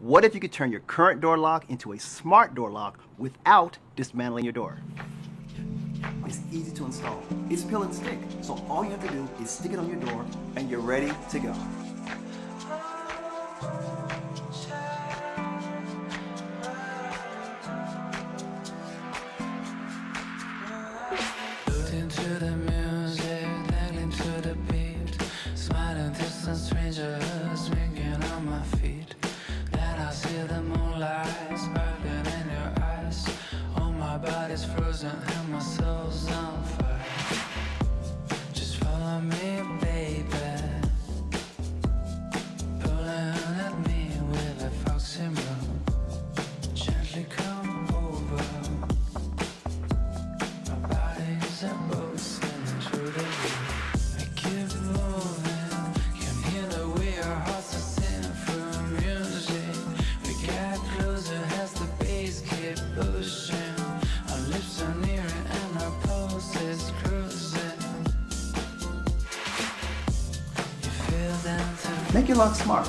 What if you could turn your current door lock into a smart door lock without dismantling your door? It's easy to install. It's peel and stick. So all you have to do is stick it on your door and you're ready to go. Into the music, listening to the beat, smiling distant strangers winking on my feet. Then I see the moonlight sparkling in your eyes. Oh, my body's frozen and my soul's on fire. Just follow me, baby, pulling at me with a foxy move. Gently come over. My body's a boat sailing through the wind. We keep moving, can hear the way our hearts are singing through music. We get closer as the bass keeps pushing. Our lips are nearing and our pulse is cruising. You feel them too. Make your lock smart.